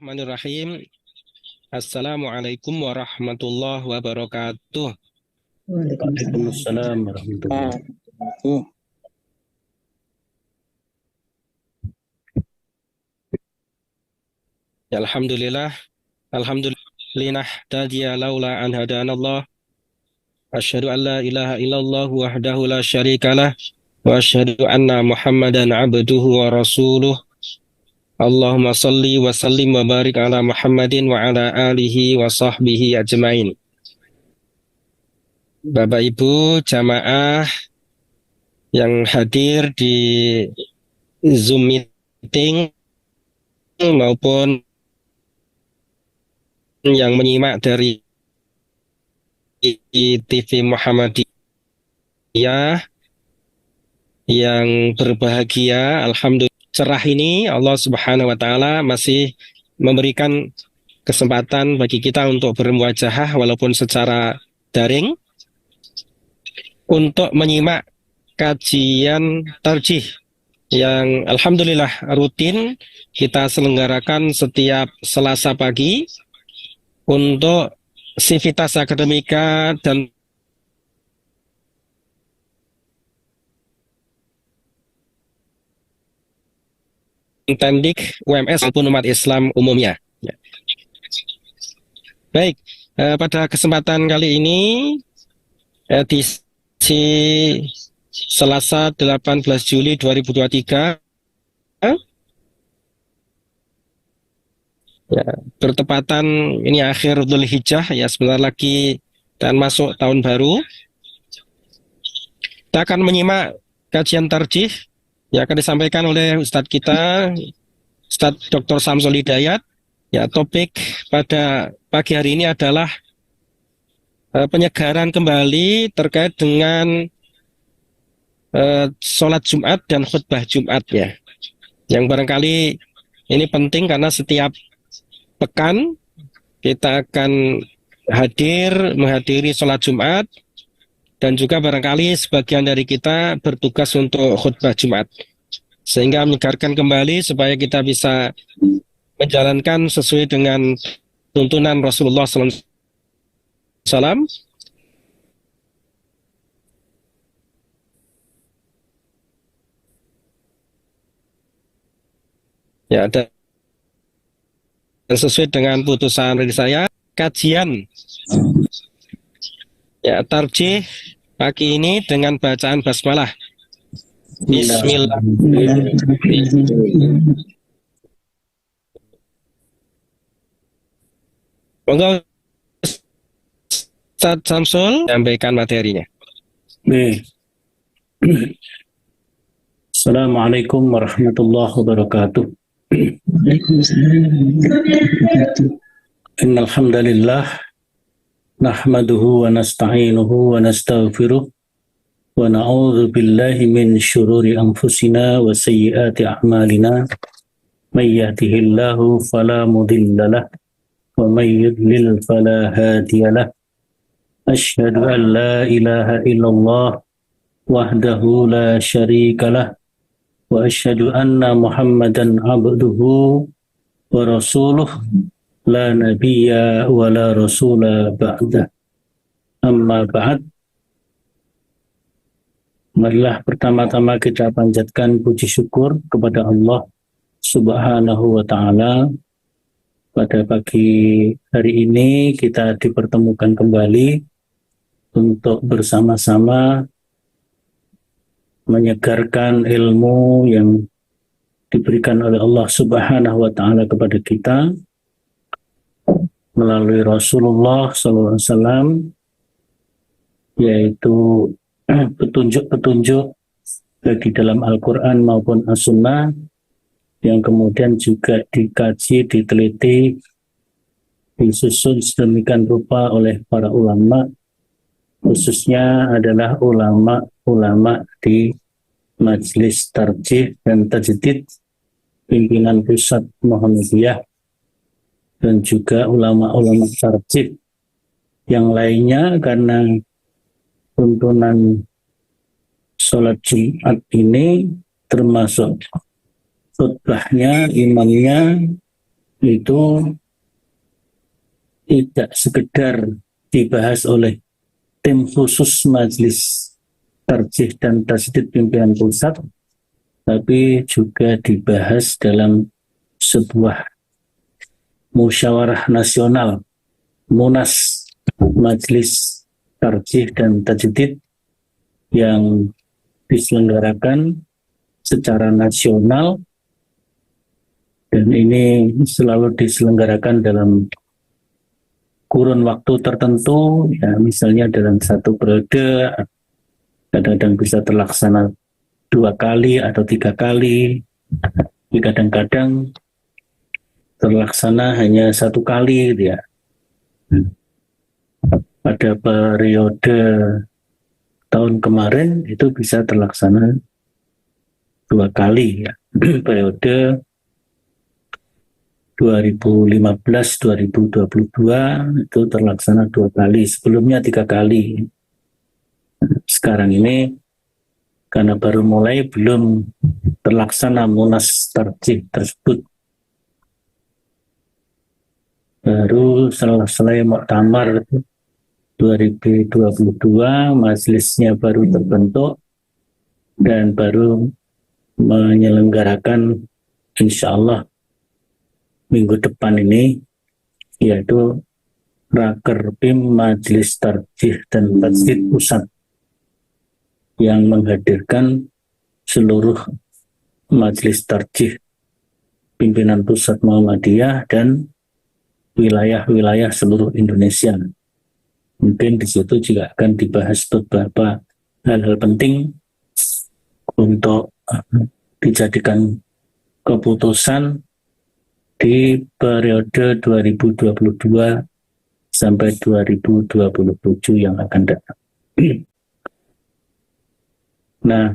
Bismillahirrahmanirrahim. Assalamualaikum warahmatullahi wabarakatuh. Waalaikumsalam warahmatullahi wabarakatuh. Alhamdulillah, alhamdulillah tadiya laula an hadanallah. Asyhadu an la ilaha illallah wahdahu la syarikalah wa asyhadu anna Muhammadan abduhu wa rasuluh. Allahumma salli wa sallim wa barik ala Muhammadin wa ala alihi wa sahbihi ajmain. Bapak Ibu jamaah yang hadir di Zoom meeting maupun yang menyimak dari TV Muhammadiyah yang berbahagia, alhamdulillah cerah ini Allah Subhanahu wa taala masih memberikan kesempatan bagi kita untuk bermuajahah walaupun secara daring untuk menyimak kajian tarjih yang alhamdulillah rutin kita selenggarakan setiap Selasa pagi untuk sivitas akademika dan tendik UMS maupun umat Islam umumnya. Baik, pada kesempatan kali ini edisi Selasa 18 Juli 2023 ya, bertepatan ini akhir Dzulhijjah ya, sebentar lagi dan masuk tahun baru. Kita akan menyimak kajian tarjih yang akan disampaikan oleh Ustadz kita, Ustadz Dr. Samsul Hidayat. Ya, topik pada pagi hari ini adalah penyegaran kembali terkait dengan sholat Jumat dan khutbah Jumat ya. Yang barangkali ini penting karena setiap pekan kita akan menghadiri sholat Jumat dan juga barangkali sebagian dari kita bertugas untuk khutbah Jumat, sehingga menyegarkan kembali supaya kita bisa menjalankan sesuai dengan tuntunan Rasulullah SAW. Ya, dan sesuai dengan putusan dari saya, kajian ya tarjih pagi ini dengan bacaan basmalah. Bismillah. Monggo Ustaz Samsul sampaikan materinya. Baik. Assalamualaikum warahmatullahi wabarakatuh. Waalaikumsalam warahmatullahi wabarakatuh. Innal hamdalillah nahmaduhu wa nasta'inuhu wa nastaghfiruh wa na'udzu billahi min syururi anfusina wa sayyiati a'malina. May yahdihillahu fala mudilla lahu wa may yudlil fala hadiya lahu. Asyhadu an la ilaha illallah wahdahu la syarika lah wa asyhadu anna Muhammadan abduhu wa rasuluh la nabiyya wa la rasula ba'dah. Amma ba'd. Marilah pertama-tama kita panjatkan puji syukur kepada Allah Subhanahu wa ta'ala. Pada pagi hari ini kita dipertemukan kembali untuk bersama-sama menyegarkan ilmu yang diberikan oleh Allah Subhanahu wa ta'ala kepada kita melalui Rasulullah SAW, yaitu petunjuk-petunjuk baik di dalam Al-Quran maupun As-Sunnah yang kemudian juga dikaji, diteliti, disusun sedemikian rupa oleh para ulama, khususnya adalah ulama-ulama di Majelis Tarjih dan Tajdid pimpinan pusat Muhammadiyah dan juga ulama-ulama tarjih yang lainnya, karena tuntunan sholat Jumat ini termasuk khutbahnya, imamnya itu tidak sekedar dibahas oleh tim khusus Majelis Tarjih dan Tasdid Pimpinan Pusat, tapi juga dibahas dalam sebuah musyawarah nasional, Munas Majelis Tarjih dan Tajdid, yang diselenggarakan secara nasional, dan ini selalu diselenggarakan dalam kurun waktu tertentu, ya misalnya dalam satu periode, kadang-kadang bisa terlaksana 2 kali atau 3 kali, tapi kadang-kadang terlaksana hanya 1 kali, gitu ya. Pada periode tahun kemarin itu bisa terlaksana 2 kali, ya. Periode 2015-2022 itu terlaksana 2 kali, sebelumnya 3 kali. Sekarang ini karena baru mulai, belum terlaksana Munas Tarjih tersebut. Baru selesai Muktamar 2022, majelisnya baru terbentuk dan baru menyelenggarakan insya Allah minggu depan ini, yaitu Rakerpim Majelis Tarjih dan Tajdid Pusat, yang menghadirkan seluruh Majelis Tarjih pimpinan pusat Muhammadiyah dan wilayah-wilayah seluruh Indonesia. Mungkin di situ juga akan dibahas beberapa hal-hal penting untuk dijadikan keputusan di periode 2022 sampai 2027 yang akan datang. Nah,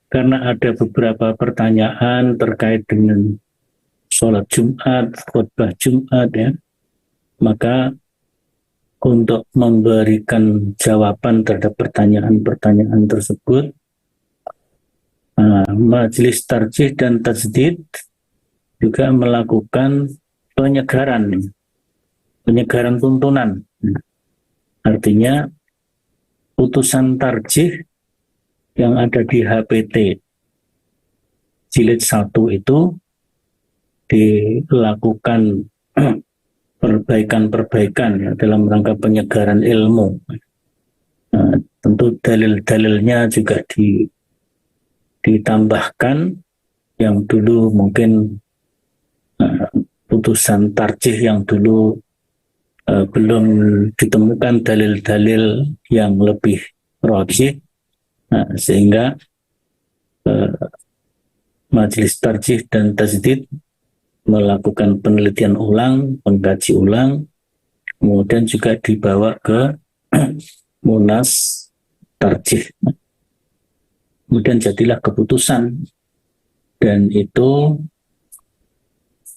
karena ada beberapa pertanyaan terkait dengan sholat Jumat, khutbah Jumat, ya, maka untuk memberikan jawaban terhadap pertanyaan-pertanyaan tersebut, Majelis Tarjih dan Tajdid juga melakukan penyegaran tuntunan. Artinya putusan tarjih yang ada di HPT jilid 1 itu dilakukan perbaikan-perbaikan, ya, dalam rangka penyegaran ilmu. Tentu dalil-dalilnya juga ditambahkan. Yang dulu mungkin putusan tarjih yang dulu belum ditemukan dalil-dalil yang lebih rajih, sehingga Majelis Tarjih dan Tajdid melakukan penelitian ulang, pengkaji ulang, kemudian juga dibawa ke Munas Tarjih. Kemudian jadilah keputusan, dan itu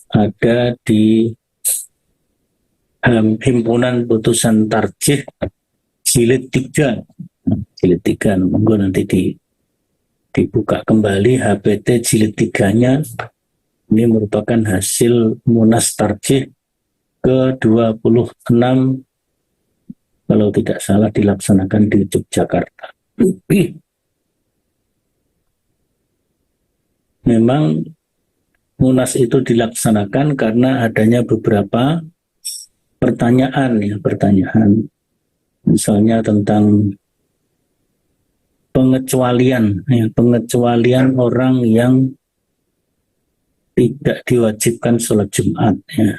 ada di himpunan putusan tarjih jilid 3. Jilid 3, monggo nanti dibuka kembali HPT jilid 3-nya. Ini merupakan hasil Munas Tarjih ke-26, kalau tidak salah dilaksanakan di Yogyakarta. Memang Munas itu dilaksanakan karena adanya beberapa pertanyaan, misalnya tentang pengecualian orang yang tidak diwajibkan sholat Jumat, ya.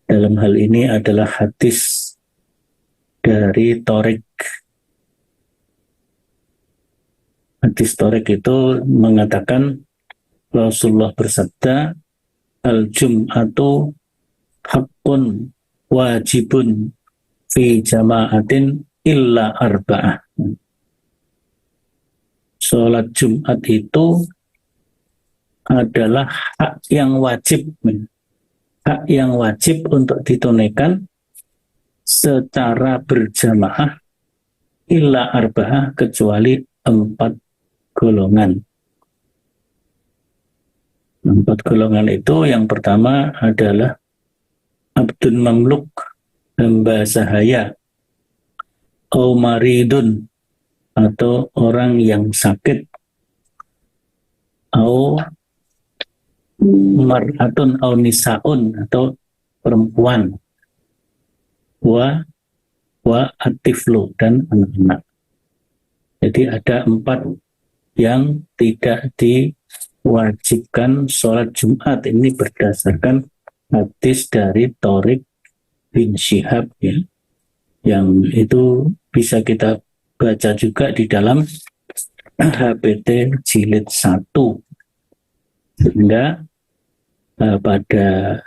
Dalam hal ini adalah hadis dari Thoriq. Hadis Thoriq itu mengatakan Rasulullah bersabda, al-jum'atu haqqun wajibun fi jama'atin illa arba'ah. Sholat Jumat itu adalah hak yang wajib untuk ditunaikan secara berjamaah illa arba'ah, kecuali 4 golongan. Empat golongan itu yang pertama adalah abdun mamluk, hamba sahaya, au maridun, atau orang yang sakit, au mar'atun au nisaun, atau perempuan, wa atiflu, dan anak-anak. Jadi ada empat yang tidak diwajibkan sholat Jumat. Ini berdasarkan hadis dari Thariq bin Syihab, ya, yang itu bisa kita baca juga di dalam HPT jilid 1. Sehingga pada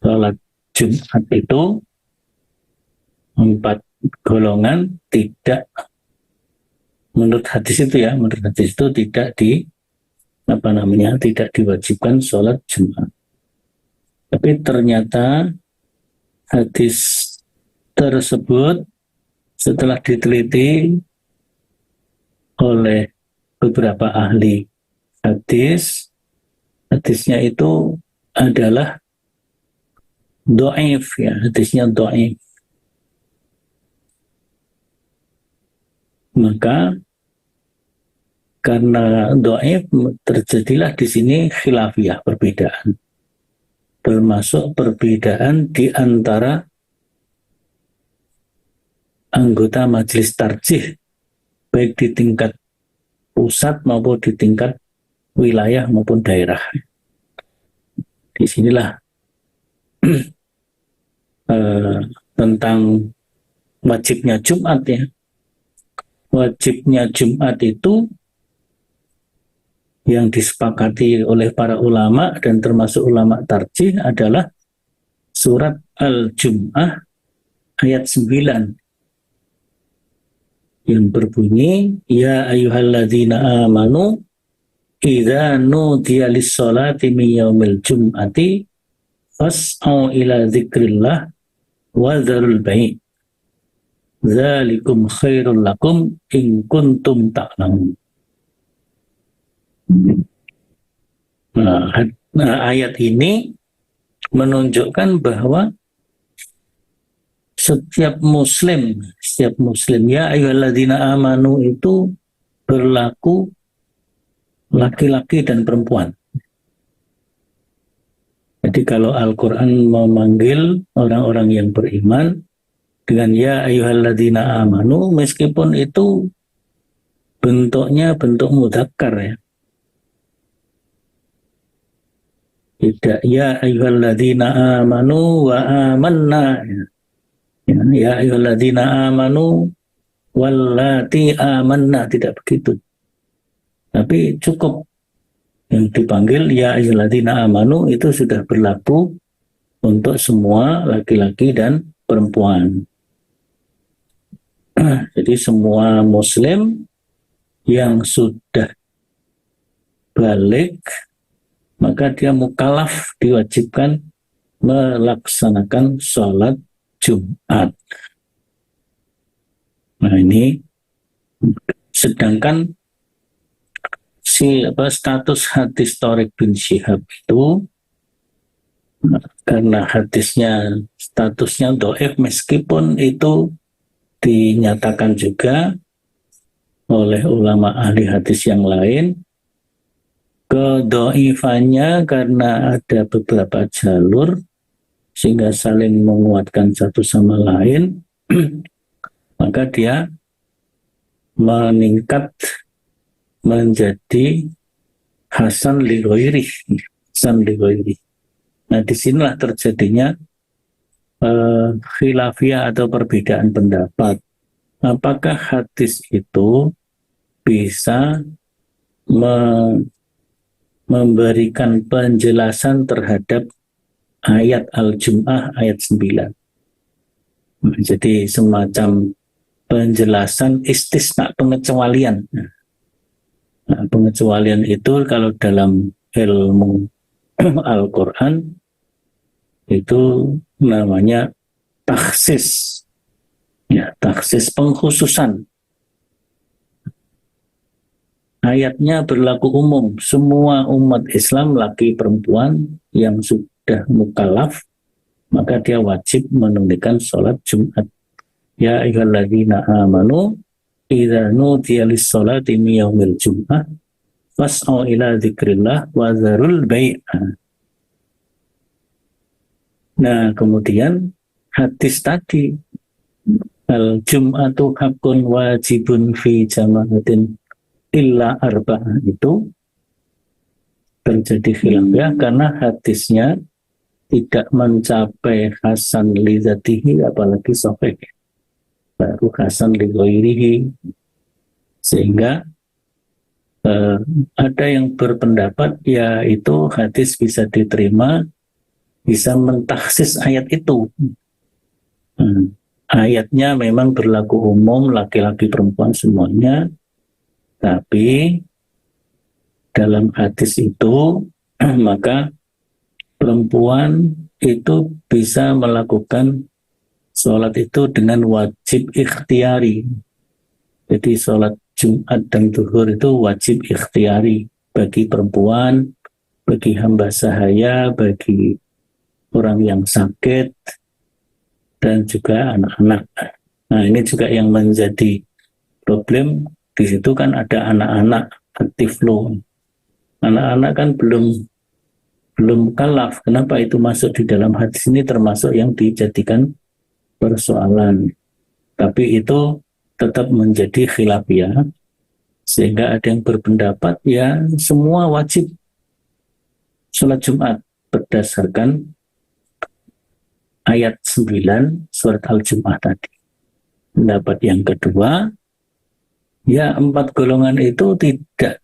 sholat Jumat itu empat golongan tidak, menurut hadis itu ya, menurut hadis itu tidak tidak diwajibkan sholat Jumat. Tapi ternyata hadis tersebut setelah diteliti oleh beberapa ahli hadis, hadisnya itu adalah dhaif, ya, hadisnya dhaif. Maka karena dhaif terjadilah di sini khilafiyah, perbedaan. Termasuk perbedaan di antara anggota majelis tarjih, baik di tingkat pusat maupun di tingkat wilayah maupun daerah. Di sinilah tentang wajibnya Jumat, ya. Wajibnya Jumat itu yang disepakati oleh para ulama dan termasuk ulama tarjih adalah surat Al-Jum'ah ayat 9 yang berbunyi, ya ayyuhalladzina amanu idza nudiya lis-sholati min yaumil jum'ati fas'au ila dzikrillah wa dzarul bai' dzalikum khairul lakum in kuntum ta'lamun. Nah, ayat ini menunjukkan bahwa setiap muslim ya ayyuhalladzina amanu itu berlaku laki-laki dan perempuan. Jadi kalau Al-Quran memanggil orang-orang yang beriman dengan ya ayyuhalladzina amanu, meskipun itu bentuknya bentuk mudzakkar, ya. Tidak ya ayyuhalladzina amanu wa amanna. Ya ayyuhalladzina amanu wallati amanna, tidak begitu. Tapi cukup yang dipanggil ya ayyuhalladzina amanu itu sudah berlaku untuk semua laki-laki dan perempuan. Jadi semua muslim yang sudah balik, maka dia mukallaf, diwajibkan melaksanakan sholat Jumat. Nah ini, sedangkan status hadis Thariq bin Syihab itu, karena hadisnya statusnya dhaif, meskipun itu dinyatakan juga oleh ulama ahli hadis yang lain, kedhaifannya karena ada beberapa jalur sehingga saling menguatkan satu sama lain, maka dia meningkat menjadi hasan li ghairi. Nah, disinilah terjadinya khilafiyah atau perbedaan pendapat. Apakah hadis itu bisa memberikan penjelasan terhadap ayat Al-Jum'ah ayat 9. Jadi semacam penjelasan istisna, pengecualian. Nah, pengecualian itu kalau dalam ilmu Al-Quran itu namanya takhsis. Ya, takhsis, pengkhususan. ayatnya berlaku umum. Semua umat Islam, laki perempuan yang sudah mukallaf, maka dia wajib menunaikan sholat Jumat. Ya ayyuhalladzina amanu idza nudiya lis-sholati min yaumil jum'ah fas'au ila dzikrillah wa dzarul bai'a. Nah, kemudian hadis tadi al-jum'atu haqqun wajibun fi jama'atin illa arba'ah itu terjadi khilaf ya, karena hadisnya tidak mencapai hasan li dzatihi apalagi sahih, baru hasan li ghairihi. Sehingga ada yang berpendapat ya itu hadis bisa diterima, bisa mentaksis ayat itu. Ayatnya memang berlaku umum, laki-laki perempuan semuanya, tapi dalam hadis itu maka perempuan itu bisa melakukan sholat itu dengan wajib ikhtiari. Jadi sholat Jumat dan Zuhur itu wajib ikhtiari bagi perempuan, bagi hamba sahaya, bagi orang yang sakit, dan juga anak-anak. Nah, ini juga yang menjadi problem. Di situ kan ada anak-anak aktif loh. Anak-anak kan belum kalaf. Kenapa itu masuk di dalam hadis ini termasuk yang dijadikan persoalan. Tapi itu tetap menjadi khilafiyah. Sehingga ada yang berpendapat ya semua wajib sholat Jumat berdasarkan ayat 9 surat Al-Jum'ah tadi. Pendapat yang kedua, ya 4 golongan itu tidak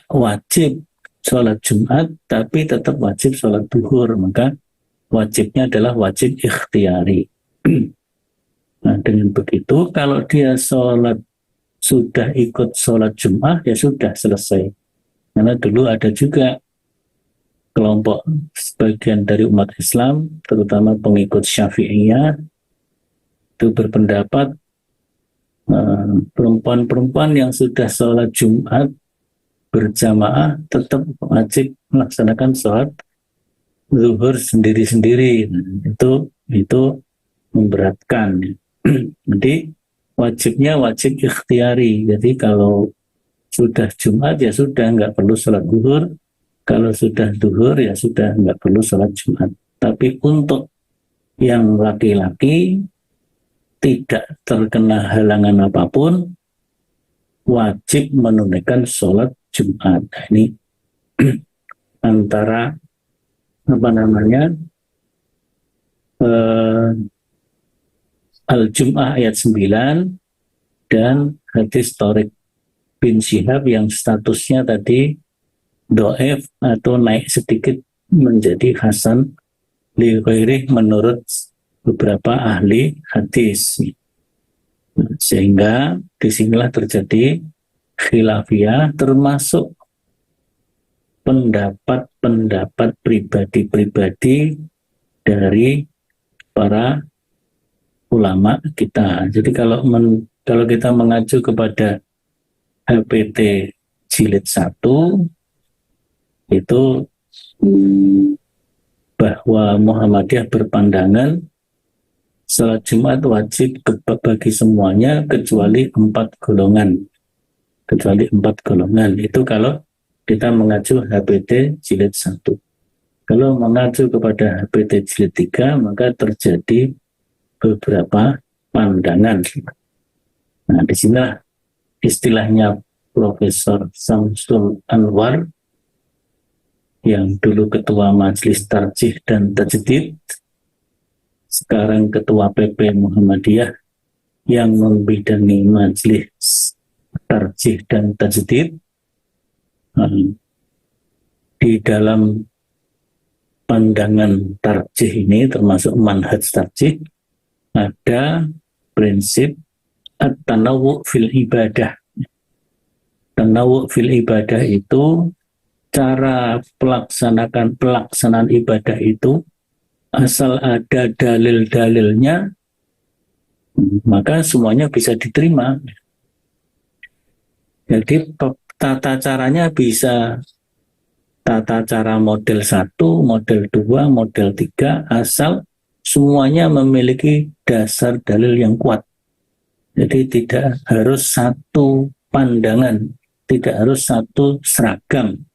wajib sholat Jumat, tapi tetap wajib sholat duhur. Maka wajibnya adalah wajib ikhtiari. Nah, dengan begitu, kalau dia sudah ikut sholat Jumat, ya sudah selesai. Karena dulu ada juga kelompok sebagian dari umat Islam, terutama pengikut Syafi'iyah, itu berpendapat perempuan-perempuan yang sudah sholat Jumat berjamaah tetap wajib melaksanakan sholat zuhur sendiri-sendiri. Itu memberatkan. Jadi wajibnya wajib ikhtiari. Jadi kalau sudah Jumat ya sudah nggak perlu sholat zuhur. Kalau sudah zuhur ya sudah nggak perlu sholat Jumat. Tapi untuk yang laki-laki tidak terkena halangan apapun, wajib menunaikan sholat Jumat. Nah, ini antara Al-Jum'ah ayat 9 dan hadis Tariq bin Syihab yang statusnya tadi do'ef atau naik sedikit menjadi hasan li ghairih menurut beberapa ahli hadis. Sehingga disinilah terjadi khilafiyah, termasuk pendapat pribadi-pribadi dari para ulama kita. Jadi kalau kita mengacu kepada HPT jilid 1 itu bahwa Muhammadiyah berpandangan salat Jumat wajib bagi semuanya kecuali 4 golongan. Kecuali 4 golongan. Itu kalau kita mengacu HPT jilid 1. Kalau mengacu kepada HPT jilid 3 maka terjadi beberapa pandangan. Nah, di sini istilahnya Profesor Samsul Anwar yang dulu ketua Majelis Tarjih dan Tajdid, sekarang ketua PP Muhammadiyah yang membidangi Majelis Tarjih dan Tajdid. Di dalam pandangan tarjih ini termasuk manhaj tarjih ada prinsip at-tanawwu fil ibadah. Tanawwu fil ibadah itu cara pelaksanaan ibadah itu asal ada dalil-dalilnya maka semuanya bisa diterima. Jadi tata caranya bisa tata cara model 1, model 2, model 3, asal semuanya memiliki dasar dalil yang kuat. Jadi tidak harus satu pandangan, tidak harus satu seragam.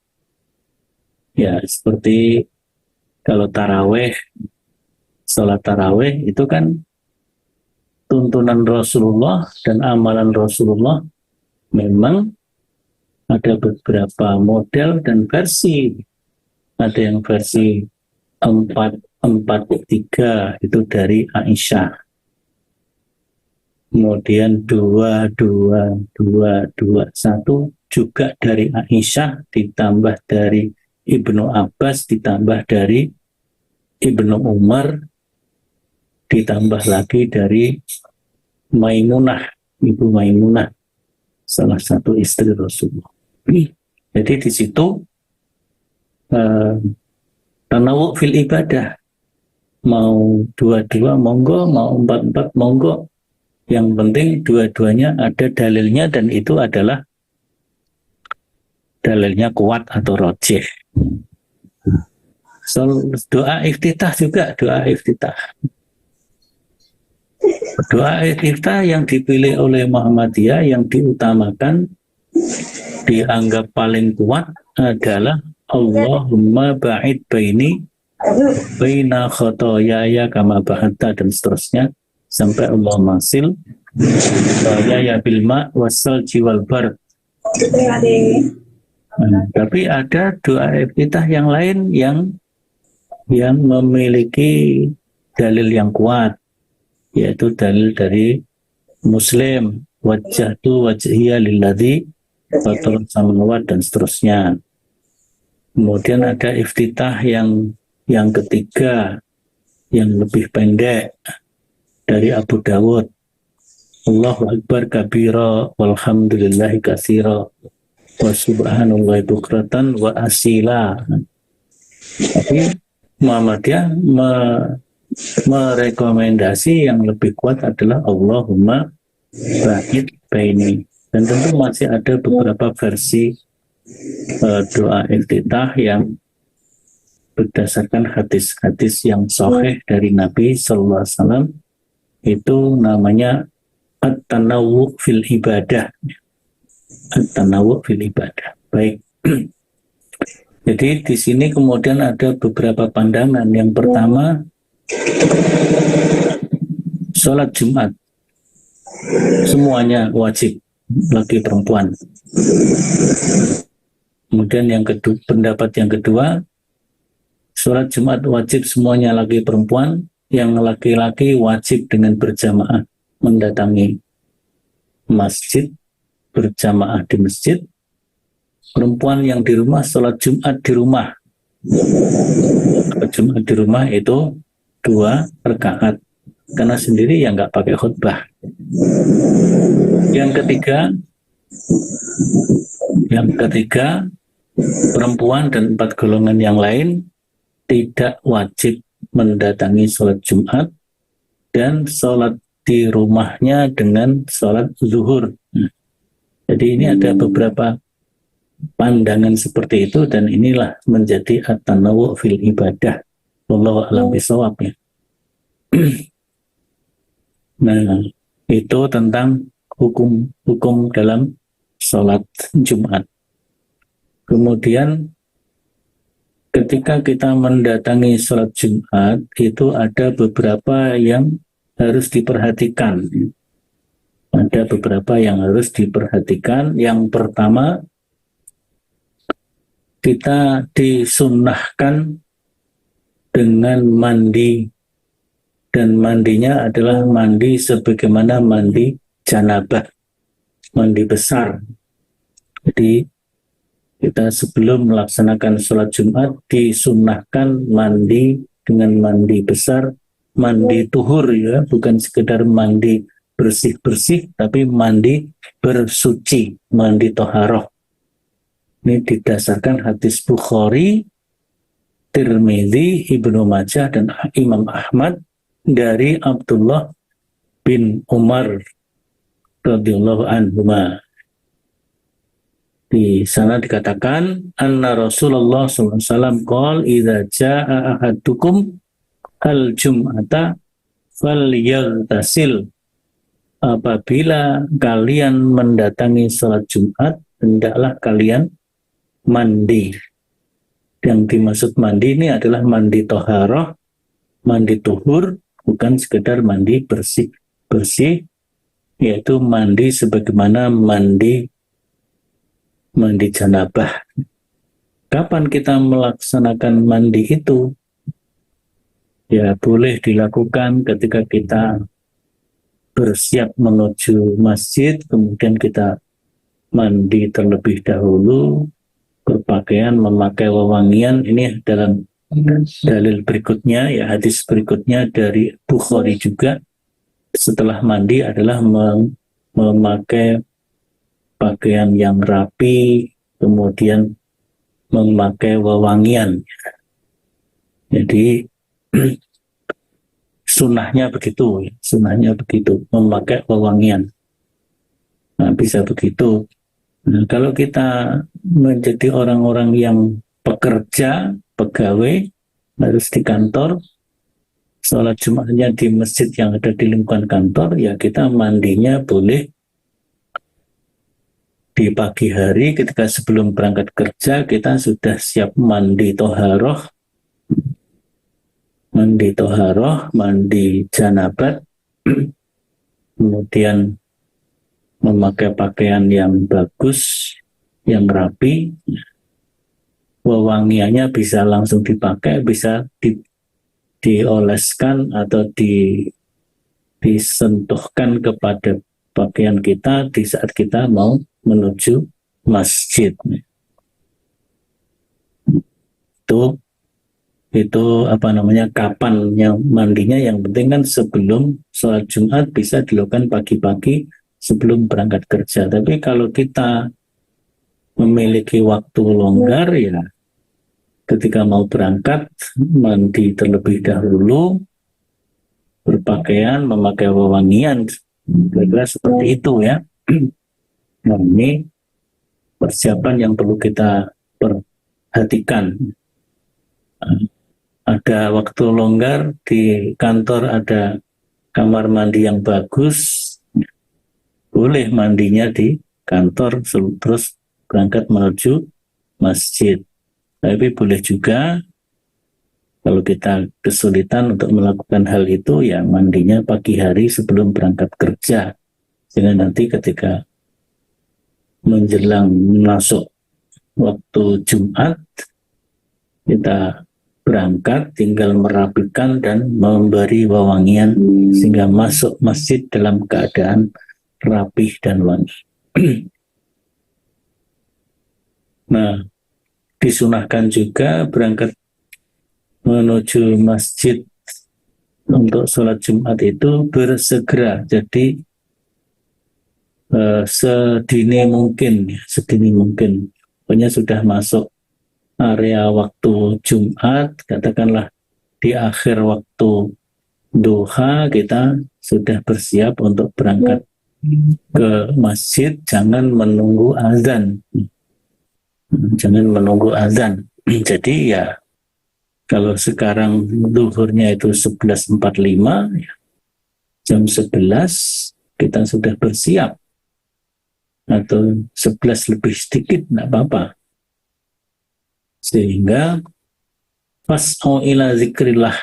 Ya, seperti kalau taraweh, sholat taraweh itu kan tuntunan Rasulullah dan amalan Rasulullah, memang ada beberapa model dan versi. Ada yang versi 443 itu dari Aisyah. Kemudian 2221 juga dari Aisyah, ditambah dari Ibnu Abbas, ditambah dari Ibnu Umar, ditambah lagi dari Maimunah, Ibu Maimunah, salah satu istri Rasulullah. Jadi di situ tanawu fil ibadah, mau dua-dua monggo, mau empat-empat monggo. Yang penting dua-duanya ada dalilnya dan itu adalah dalilnya kuat atau rojih. So, doa iftitah juga, doa iftitah. Doa iftitah yang dipilih oleh Muhammadiyah yang diutamakan, dianggap paling kuat adalah Allahumma ba'id baini baina khotoyaya kama ba'atta, dan seterusnya sampai Allah masil khotoyaya bilma wasal jiwal bar. Tapi ada doa iftitah yang lain yang memiliki dalil yang kuat, yaitu dalil dari Muslim, wajjahtu wajhiya lilladzi fatara samawati, dan seterusnya. Kemudian ada iftitah yang ketiga yang lebih pendek dari Abu Dawud, Allahu Akbar kabira walhamdulillahi katsira wa subhanallahi bukratan wa asila. Tapi Muhammadiyah merekomendasi yang lebih kuat adalah Allahumma ba'id baini. Dan tentu masih ada beberapa versi doa iftitah yang berdasarkan hadis-hadis yang sahih dari Nabi Sallallahu Alaihi Wasallam, itu namanya at-tanawwu fil ibadah. At-tanawwu fil ibadah. Baik. Jadi di sini kemudian ada beberapa pandangan. Yang pertama, sholat Jumat semuanya wajib, laki perempuan. Kemudian yang kedua, pendapat yang kedua, sholat Jumat wajib semuanya laki perempuan, yang laki-laki wajib dengan berjamaah mendatangi masjid, berjamaah di masjid. Perempuan yang di rumah sholat Jumat di rumah. Jumat di rumah itu 2 rakaat, karena sendiri ya nggak pakai khutbah. Yang ketiga, perempuan dan 4 golongan yang lain tidak wajib mendatangi sholat Jumat dan sholat di rumahnya dengan sholat zuhur. Jadi ini ada beberapa pandangan seperti itu, dan inilah menjadi at-tanawwu fil ibadah. Wallahu a'lam bishawab ya. Nah, itu tentang hukum dalam sholat Jumat. Kemudian ketika kita mendatangi sholat Jumat, itu ada beberapa yang harus diperhatikan. Ada beberapa yang harus diperhatikan. Yang pertama, kita disunnahkan dengan mandi, dan mandinya adalah mandi sebagaimana mandi janabah, mandi besar. Jadi kita sebelum melaksanakan sholat Jumat disunnahkan mandi dengan mandi besar, mandi tuhur ya, bukan sekedar mandi bersih-bersih, tapi mandi bersuci, mandi toharoh. Ini didasarkan hadis Bukhari, Tirmidzi, Ibnu Majah, dan Imam Ahmad dari Abdullah bin Umar radhiyallahu anhuma. Di sana dikatakan anna Rasulullah SAW qol idza jaa ahadukum al jum'ata falyaghtasil. Apabila kalian mendatangi salat Jumat, hendaklah kalian mandi. Yang dimaksud mandi ini adalah mandi toharoh, mandi tuhur, bukan sekedar mandi bersih, yaitu mandi sebagaimana mandi janabah. Kapan kita melaksanakan mandi itu? Ya, boleh dilakukan ketika kita bersiap menuju masjid, kemudian kita mandi terlebih dahulu, berpakaian, memakai wewangian. Ini dalam dalil berikutnya, ya hadis berikutnya dari Bukhari juga. Setelah mandi adalah memakai pakaian yang rapi, kemudian memakai wewangian. Jadi sunnahnya begitu, memakai wewangian. Nah, bisa begitu. Nah, kalau kita menjadi orang-orang yang pekerja, pegawai, harus di kantor, sholat Jumatnya di masjid yang ada di lingkungan kantor, ya kita mandinya boleh di pagi hari ketika sebelum berangkat kerja kita sudah siap mandi toharoh, mandi janabat, kemudian memakai pakaian yang bagus, yang rapi, wewangiannya bisa langsung dipakai, bisa dioleskan atau disentuhkan kepada pakaian kita di saat kita mau menuju masjid. Itu kapan yang mandinya, yang penting kan sebelum sholat Jumat, bisa dilakukan pagi-pagi sebelum berangkat kerja. Tapi kalau kita memiliki waktu longgar, ya ketika mau berangkat mandi terlebih dahulu, berpakaian, memakai wewangian, kira-kira seperti itu ya. Nah, ini persiapan yang perlu kita perhatikan. Ada waktu longgar, di kantor ada kamar mandi yang bagus, boleh mandinya di kantor terus berangkat menuju masjid. Tapi boleh juga kalau kita kesulitan untuk melakukan hal itu, ya mandinya pagi hari sebelum berangkat kerja, sehingga nanti ketika menjelang masuk waktu Jumat, kita berangkat tinggal merapikan dan memberi wewangian sehingga masuk masjid dalam keadaan rapih dan wangi. Nah, disunahkan juga berangkat menuju masjid untuk sholat Jumat itu bersegera. Jadi sedini mungkin. Pokoknya sudah masuk area waktu Jumat, katakanlah di akhir waktu duha, kita sudah bersiap untuk berangkat ke masjid. Jangan menunggu azan. Jadi ya, kalau sekarang duhurnya itu 11.45, ya, jam 11 kita sudah bersiap, atau 11 lebih sedikit, tidak apa-apa. Sehingga fas'au ila zikrillah,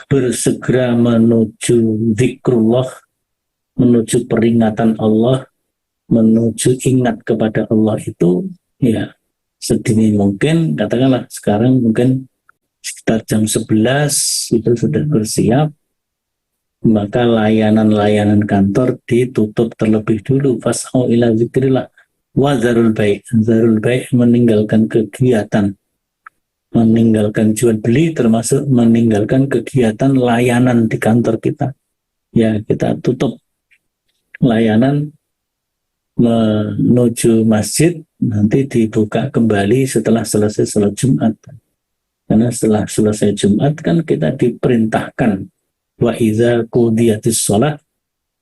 bersegera menuju zikrullah, menuju peringatan Allah, menuju ingat kepada Allah itu, ya sedini mungkin. Katakanlah sekarang mungkin sekitar jam 11 itu sudah bersiap, maka layanan-layanan kantor ditutup terlebih dulu. Fas'au ila zikrillah wa zarul bai'. Zarul bai' meninggalkan kegiatan, meninggalkan jual beli, termasuk meninggalkan kegiatan layanan di kantor kita. Ya, kita tutup layanan menuju masjid, nanti dibuka kembali setelah selesai sholat Jumat. Karena setelah selesai Jumat kan kita diperintahkan wa idza qudiyatis shalah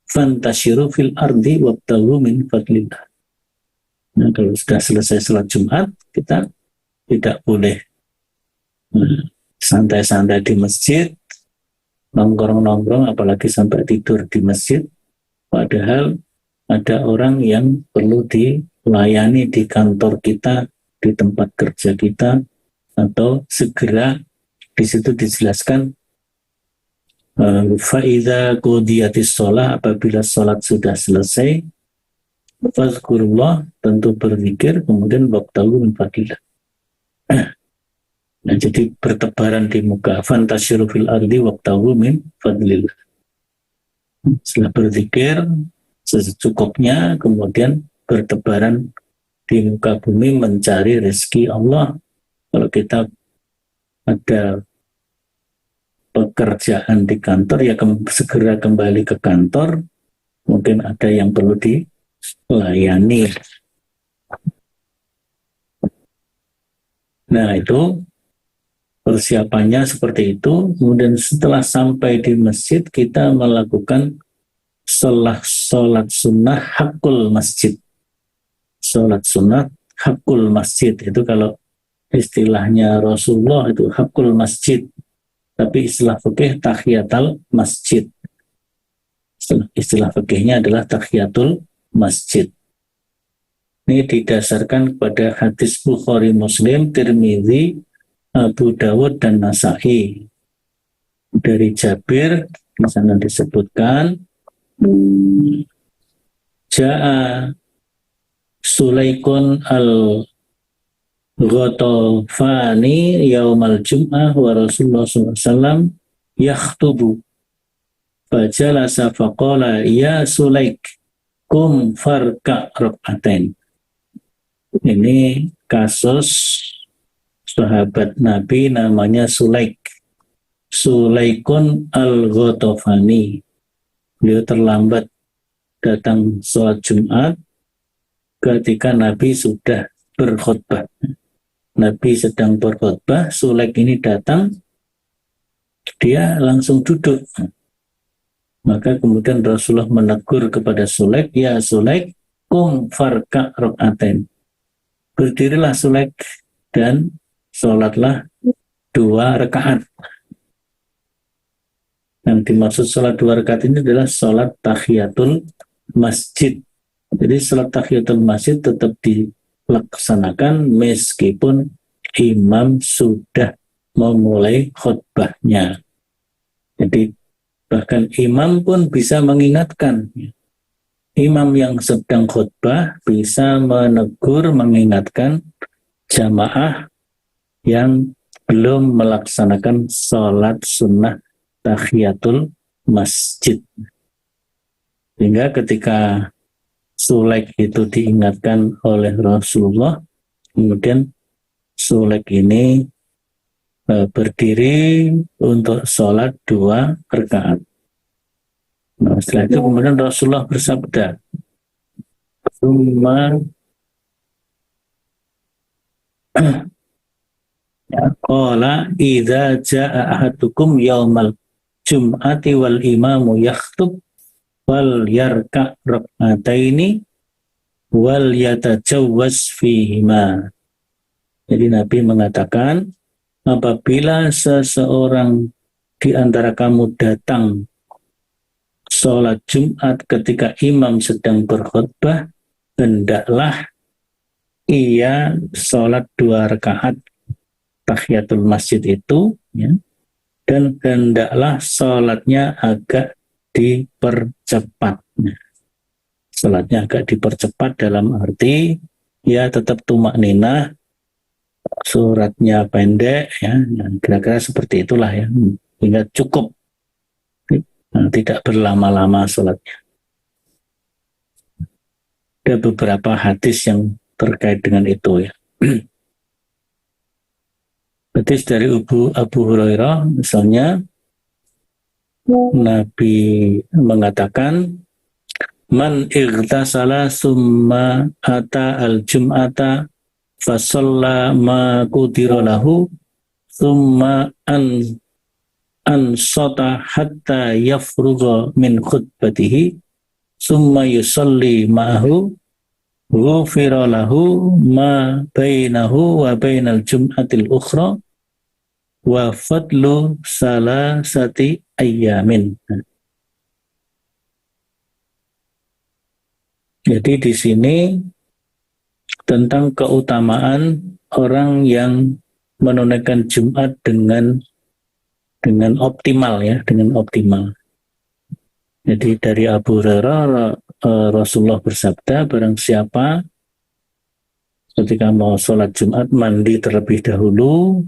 fantashiru fil ardi wabtaghu min fadlillah. Nah, kalau sudah selesai sholat Jumat, kita tidak boleh santai-santai di masjid, nongkrong-nongkrong, apalagi sampai tidur di masjid. Padahal ada orang yang perlu dilayani di kantor kita, di tempat kerja kita, atau segera di situ dijelaskan fa'idha qudiyatis sholat, apabila sholat sudah selesai, fazkurullah, tentu berzikir, kemudian wabtagu min fadillah. Nah, jadi bertebaran di muka, fantasyiru fil ardi wabtagu min fadlillah. Setelah berzikir secukupnya, kemudian bertebaran di muka bumi mencari rezeki Allah. Kalau kita ada pekerjaan di kantor, ya segera kembali ke kantor. Mungkin ada yang perlu dilayani. Nah, itu persiapannya seperti itu. Kemudian setelah sampai di masjid, kita melakukan sholat sunnah hakul masjid. Sholat sunnah hakul masjid, itu kalau istilahnya Rasulullah itu hakul masjid, tapi istilah fikih tahiyatul masjid. Istilah fikihnya adalah tahiyatul masjid. Ini didasarkan kepada hadis Bukhari, Muslim, Tirmidzi, Abu Dawud, dan Nasa'i. Dari Jabir, misalnya disebutkan, Ja'a Sulaikun al-Ghatafani yaumal jum'ah wa Rasulullah SAW yakhtubu. Fajalasa faqala ya Sulaik kum farka rak'atain. Ini kasus sahabat Nabi namanya Sulaik. Sulaikun al-Ghatafani. Beliau terlambat datang sholat Jumat ketika Nabi sudah berkhutbah. Nabi sedang berkhutbah, Sulaik ini datang, dia langsung duduk. Maka kemudian Rasulullah menegur kepada Sulaik, ya Sulaik, kum farka rak'atain. Berdirilah Sulaik dan sholatlah 2 rakaat. Yang dimaksud sholat 2 rakaat ini adalah sholat tahiyatul masjid. Jadi sholat tahiyatul masjid tetap dilaksanakan meskipun imam sudah memulai khutbahnya. Jadi bahkan imam pun bisa mengingatkan. Imam yang sedang khutbah bisa menegur, mengingatkan jamaah yang belum melaksanakan sholat sunnah tahiyatul masjid. Sehingga ketika Sulaik itu diingatkan oleh Rasulullah, kemudian Sulaik ini berdiri untuk sholat 2 rakaat. Nah, setelah itu kemudian Rasulullah bersabda, "Summa qala idza jaa ahadukum yaumal jum'ati wal imamu yakhtub wal yarka rak'ataini wal yatajawwaz fihima." Jadi Nabi mengatakan, apabila seseorang di antara kamu datang sholat Jumat ketika imam sedang berkhutbah, hendaklah ia sholat 2 rakaat tahiyatul masjid itu, ya, dan hendaklah sholatnya agak dipercepat. Sholatnya agak dipercepat dalam arti ya tetap tumak ninah, suratnya pendek, ya, kira-kira seperti itulah ya, hingga cukup, tidak berlama-lama sholatnya. Ada beberapa hadis yang terkait dengan itu ya. Hadis dari Abu Hurairah misalnya, Nabi mengatakan, man ightasala summa ata al-jum'ata fasalla ma qudira lahu summa ansata hatta yafruga min khutbatihi summa yusalli ma'ahu ghufira lahu ma bainahu wa bainal jum'atil ukhra wa fadlu salasati ayyamin. Jadi di sini tentang keutamaan orang yang menunaikan Jumat dengan optimal ya, dengan optimal. Jadi dari Abu Hurairah Rasulullah bersabda, barang siapa ketika mau sholat Jumat mandi terlebih dahulu,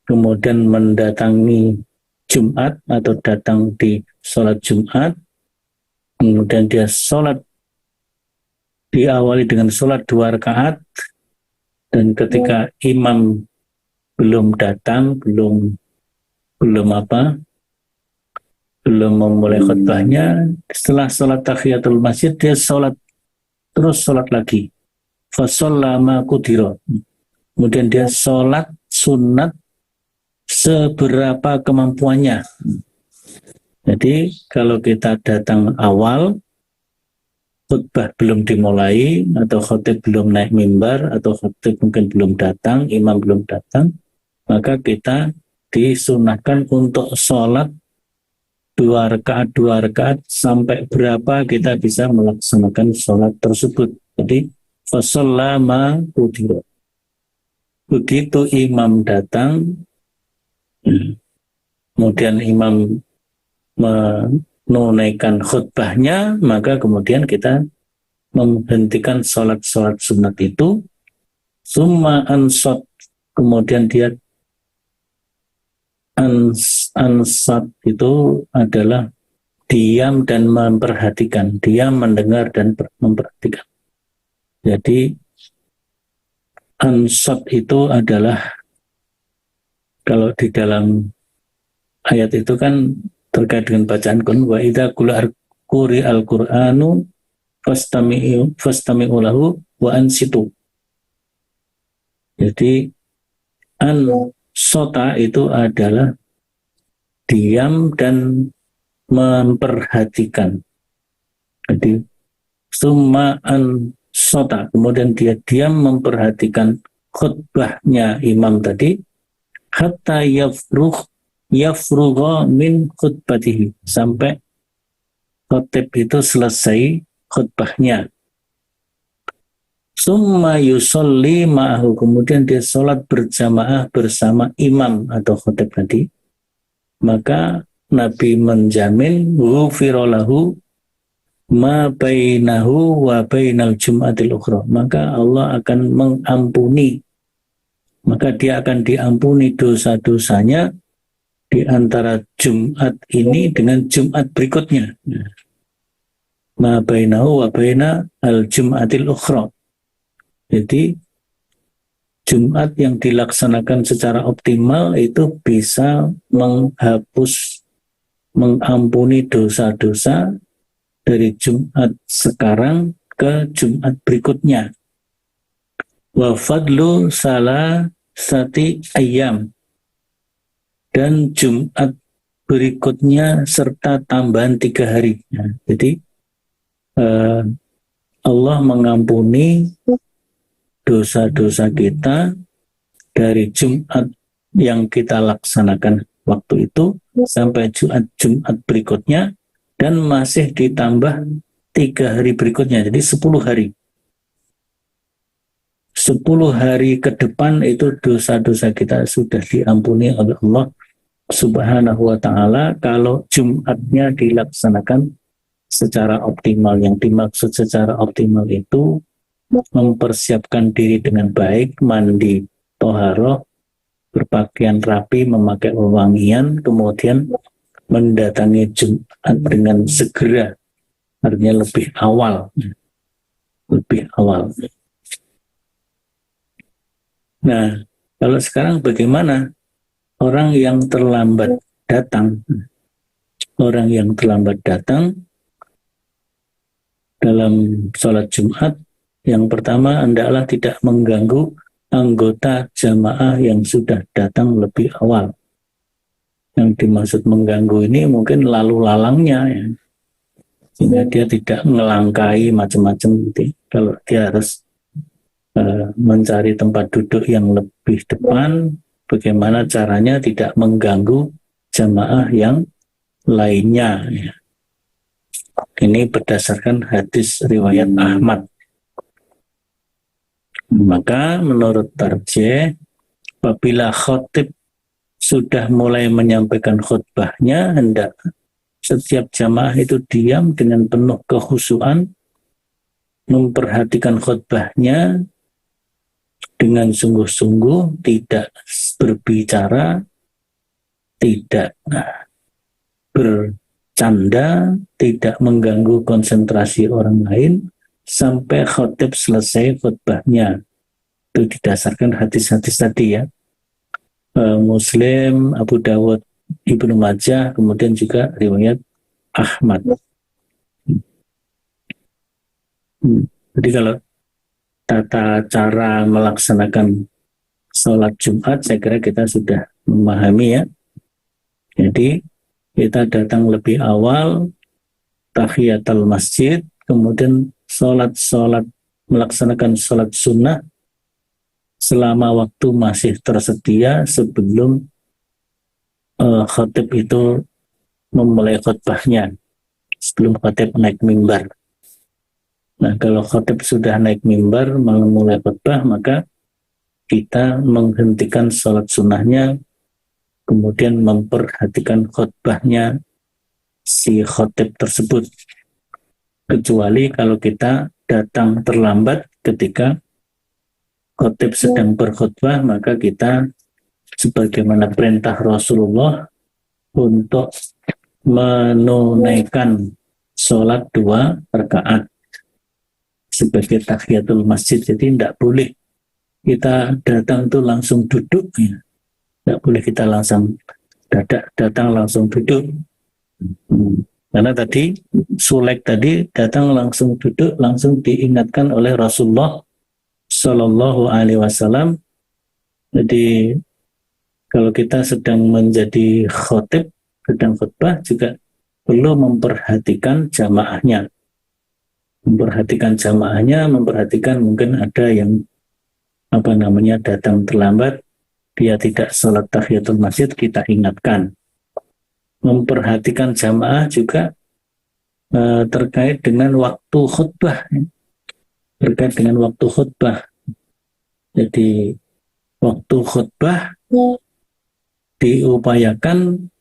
kemudian mendatangi Jumat atau datang di sholat Jumat, kemudian dia sholat, diawali dengan sholat 2 rakaat, dan ketika imam belum datang, belum memulai khutbahnya, setelah sholat tahiyatul masjid dia terus sholat lagi, fasallama qudira, kemudian dia sholat sunat seberapa kemampuannya. Jadi kalau kita datang awal, khutbah belum dimulai, atau khatib belum naik mimbar, atau khatib mungkin belum datang, imam belum datang, maka kita disunahkan untuk sholat 2 rakaat sampai berapa kita bisa melaksanakan sholat tersebut. Jadi fasallama qudira. Begitu imam datang, kemudian imam menunaikan khutbahnya, maka kemudian kita menghentikan sholat-sholat sunat itu, summa ansat, kemudian dia ansat itu adalah diam dan memperhatikan, diam, mendengar dan memperhatikan. Jadi ansat itu adalah, kalau di dalam ayat itu kan terkait dengan bacaan Quran, wa idza quri al-Qur'anu fastami'u lahu wa ansitu. Jadi ansota itu adalah diam dan memperhatikan. Jadi summa ansota, kemudian dia diam memperhatikan khutbahnya imam tadi, hatta yafrugha min khutbatihi, sampai khatib itu selesai khutbahnya. Summa yusolli ma'ahu, kemudian dia sholat berjamaah bersama imam atau khatib tadi, maka Nabi menjamin ghufira lahu ma bainahu wa bainal jum'atil ukhra, maka Allah akan mengampuni, maka dia akan diampuni dosa-dosanya di antara Jumat ini dengan Jumat berikutnya. Ma bainahu wa baina al-jum'atil ukhra. Jadi Jumat yang dilaksanakan secara optimal itu bisa mengampuni dosa-dosa dari Jumat sekarang ke Jumat berikutnya. Wa fadlu salasati ayyam, dan Jumat berikutnya serta tambahan 3 hari. Nah, jadi Allah mengampuni dosa-dosa kita dari Jumat yang kita laksanakan waktu itu sampai Jumat berikutnya, dan masih ditambah 3 hari berikutnya, jadi 10 hari. 10 hari ke depan itu dosa-dosa kita sudah diampuni oleh Allah Subhanahu wa ta'ala kalau Jumatnya dilaksanakan secara optimal. Yang dimaksud secara optimal itu mempersiapkan diri dengan baik, mandi toharoh, berpakaian rapi, memakai wewangian, kemudian mendatangi Jumat dengan segera, artinya lebih awal. Nah, kalau sekarang bagaimana orang yang terlambat datang? Orang yang terlambat datang dalam sholat Jumat, yang pertama hendaklah tidak mengganggu anggota jamaah yang sudah datang lebih awal. Yang dimaksud mengganggu ini mungkin lalu lalangnya, ya. sehingga dia tidak melangkai macam-macam gitu. Kalau dia harus mencari tempat duduk yang lebih depan, bagaimana caranya tidak mengganggu jamaah yang lainnya. Ya. Ini berdasarkan hadis riwayat Ahmad. Maka menurut Tarjih, apabila khatib sudah mulai menyampaikan khutbahnya, hendak setiap jamaah itu diam dengan penuh kekhusyuan, memperhatikan khutbahnya dengan sungguh-sungguh, tidak berbicara, tidak bercanda, tidak mengganggu konsentrasi orang lain, sampai khatib selesai khutbahnya. Itu didasarkan hadis-hadis tadi ya. Muslim, Abu Dawud, Ibnu Majah, kemudian juga riwayat Ahmad. Jadi kalau tata cara melaksanakan sholat Jumat, saya kira kita sudah memahami ya. Jadi kita datang lebih awal, tahiyatul masjid, kemudian melaksanakan sholat sunnah selama waktu masih tersedia sebelum khatib itu memulai khutbahnya, sebelum khatib naik mimbar. Nah, kalau khatib sudah naik mimbar memulai khutbah, maka kita menghentikan sholat sunnahnya, kemudian memperhatikan khutbahnya si khatib tersebut. Kecuali kalau kita datang terlambat ketika khatib sedang berkhutbah, maka kita sebagaimana perintah Rasulullah untuk menunaikan sholat 2 rakaat sebagai tahiyatul masjid. Jadi tidak boleh kita datang tuh langsung duduk ya. Tidak boleh kita langsung datang langsung duduk. Karena tadi Sulek tadi datang langsung duduk, langsung diingatkan oleh Rasulullah Sallallahu Alaihi Wasallam. Jadi kalau kita sedang menjadi khotib, sedang khutbah, juga perlu memperhatikan jamaahnya. Memperhatikan mungkin ada yang datang terlambat, dia tidak sholat tahiyatul masjid, kita ingatkan. Memperhatikan jamaah juga terkait dengan waktu khutbah. Jadi waktu khutbah diupayakan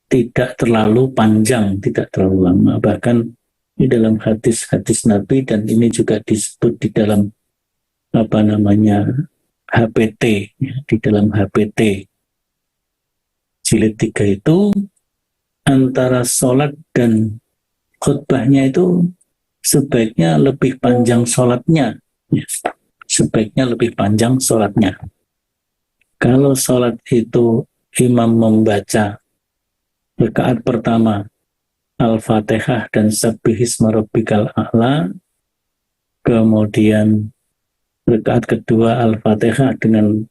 tidak terlalu panjang, tidak terlalu lama. Bahkan di dalam hadis-hadis Nabi, dan ini juga disebut di dalam HPT, di dalam HPT jilid 3 itu, antara sholat dan khutbahnya itu sebaiknya lebih panjang sholatnya. Kalau sholat itu imam membaca rakaat pertama Al-Fatihah dan Sabbihisma Rabbikal A'la, kemudian rakaat kedua Al-Fatihah dengan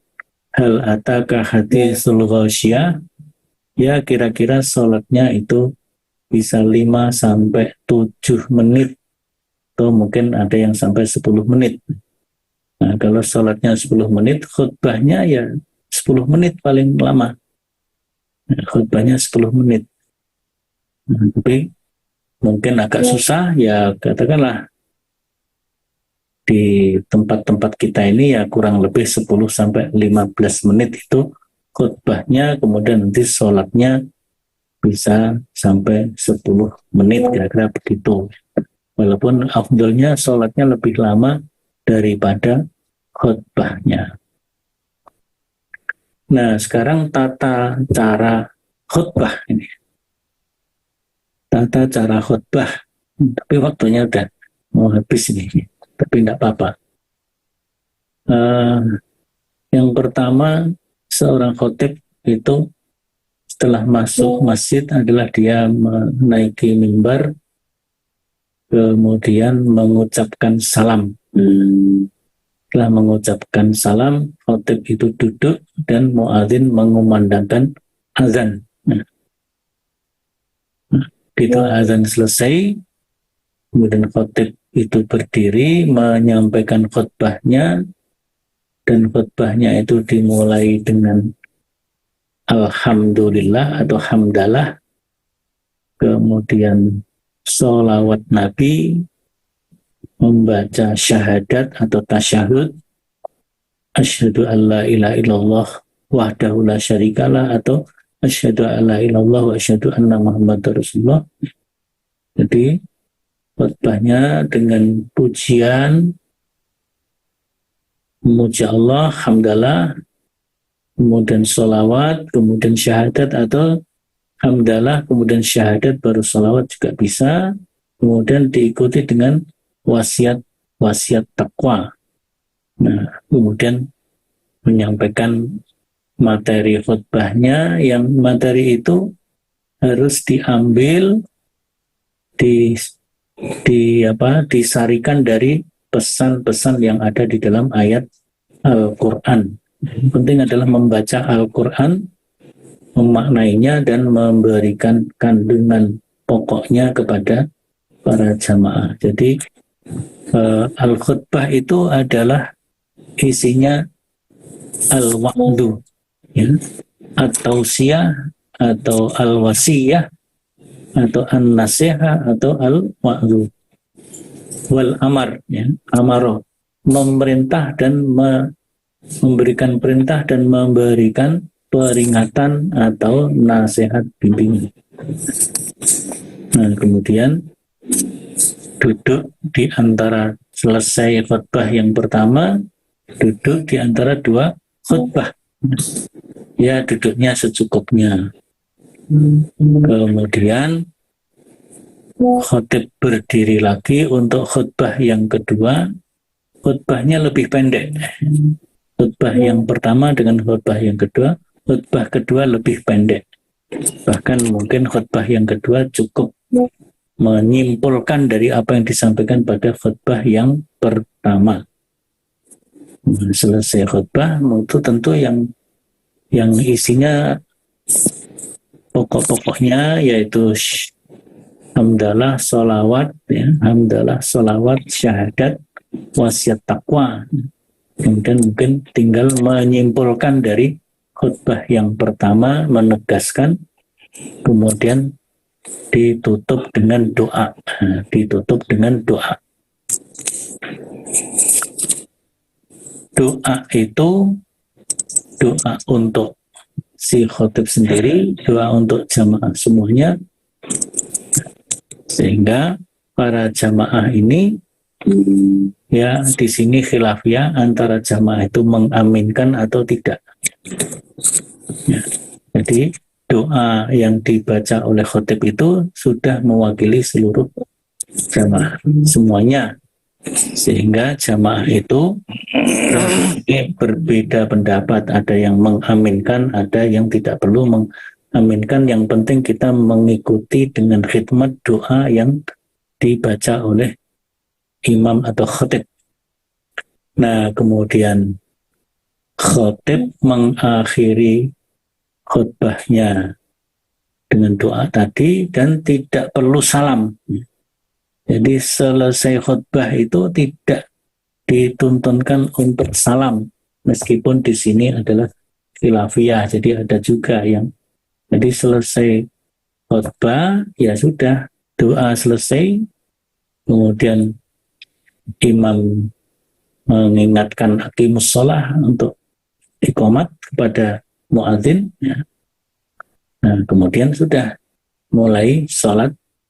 Hal Ataka Haditsul Ghasyiyah, ya kira-kira sholatnya itu bisa 5-7 menit, atau mungkin ada yang sampai 10 menit. Nah, kalau sholatnya 10 menit, khutbahnya ya 10 menit paling lama. Khutbahnya 10 menit. Nah, tapi mungkin agak susah, ya katakanlah di tempat-tempat kita ini ya kurang lebih 10-15 menit itu khutbahnya, kemudian nanti sholatnya bisa sampai 10 menit, kira-kira begitu. Walaupun afdolnya sholatnya lebih lama daripada khutbahnya. Nah, sekarang tata cara khutbah ini. Tata cara khutbah. Tapi waktunya udah mau habis ini. Tapi tidak apa-apa. Yang pertama, seorang khotib itu setelah masuk masjid adalah dia menaiki mimbar, kemudian mengucapkan salam. Setelah mengucapkan salam, khotib itu duduk dan muadzin mengumandangkan azan. Begitu azan selesai, kemudian khotib itu berdiri menyampaikan khutbahnya, dan khutbahnya itu dimulai dengan Alhamdulillah atau Hamdalah, kemudian sholawat Nabi, membaca syahadat atau tasyahud, asyhadu an la ilaha illallah wahdahu la syarikalah, atau asyhadu an la ilaha illallah wa asyhadu anna Muhammadar Rasulullah. Jadi khutbahnya dengan pujian, memuji Allah, hamdalah, kemudian sholawat, kemudian syahadat, atau hamdalah, kemudian syahadat, baru sholawat juga bisa. Kemudian diikuti dengan wasiat takwa. Nah, kemudian menyampaikan materi khutbahnya, yang materi itu harus diambil, disarikan dari pesan-pesan yang ada di dalam ayat Al-Quran. Yang penting adalah membaca Al-Quran, memaknainya, dan memberikan kandungan pokoknya kepada para jamaah. Jadi Al-Khutbah itu adalah isinya Al-Wa'du, ya, At-Tausiyah, atau Al-Wasiyah, atau An-Nasihah, atau Al-Wa'du. Wal-Amar, ya, Amaroh, memerintah dan memberikan perintah dan memberikan peringatan atau nasihat bimbingan. Nah, kemudian duduk di antara selesai khutbah yang pertama, duduk di antara dua khutbah. Ya, duduknya secukupnya. Kemudian khutib berdiri lagi untuk khutbah yang kedua. Khutbahnya lebih pendek. Khutbah yang pertama dengan khutbah yang kedua, khutbah kedua lebih pendek. Bahkan mungkin khutbah yang kedua cukup menyimpulkan dari apa yang disampaikan pada khutbah yang pertama. Selesai khutbah itu tentu yang isinya pokok-pokoknya, yaitu hamdalah, sholawat, ya, hamdalah, sholawat, syahadat, wasiat takwa. Kemudian mungkin tinggal menyimpulkan dari khutbah yang pertama, menegaskan, kemudian ditutup dengan doa. Ditutup dengan doa. Doa itu doa untuk si khotib sendiri, doa untuk jamaah semuanya, sehingga para jamaah ini, ya, di sini khilafiyah antara jamaah itu mengaminkan atau tidak. Ya, jadi doa yang dibaca oleh khotib itu sudah mewakili seluruh jamaah semuanya, sehingga jamaah itu berbeda pendapat. Ada yang mengaminkan, ada yang tidak perlu mengaminkan. Yang penting kita mengikuti dengan khidmat doa yang dibaca oleh imam atau khatib. Nah, kemudian khatib mengakhiri khutbahnya dengan doa tadi dan tidak perlu salam. Jadi selesai khutbah itu tidak dituntunkan untuk salam, meskipun di sini adalah khilafiyah. Jadi ada juga yang jadi selesai khutbah, ya sudah, doa selesai, kemudian imam mengingatkan aqimus shalah untuk iqamat kepada muadzin, ya. Nah, kemudian sudah mulai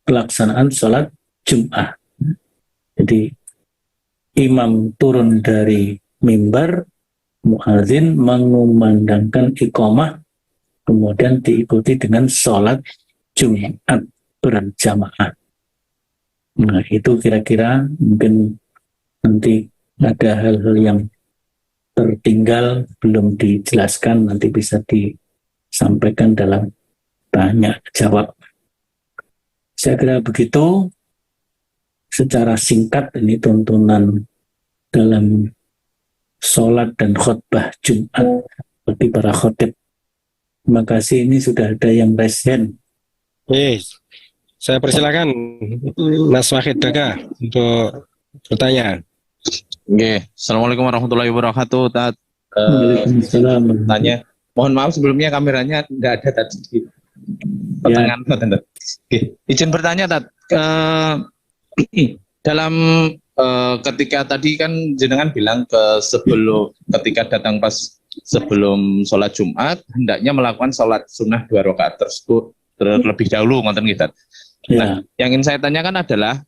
pelaksanaan sholat Jum'ah. Jadi imam turun dari mimbar, muadzin mengumandangkan iqamah, kemudian diikuti dengan sholat Jumat berjamaah. Nah, itu kira-kira mungkin nanti ada hal-hal yang tertinggal belum dijelaskan, nanti bisa disampaikan dalam tanya jawab. Saya kira begitu secara singkat ini tuntunan dalam sholat dan khutbah Jumat bagi para khotib. Terima kasih, ini sudah ada yang raise hand. Saya persilakan Mas Wahid Daga untuk bertanya. Oke, Assalamualaikum warahmatullahi wabarakatuh. Waalaikumsalam. Tanya, mohon maaf sebelumnya kameranya nggak ada tadi di pertengahan. Oke, izin bertanya, Tat. Dalam ketika tadi kan jenengan bilang ketika datang pas sebelum sholat Jumat, hendaknya melakukan sholat sunnah 2 rakaat tersebut terlebih dahulu, ngoten gitu. Nah, yang ingin saya tanyakan adalah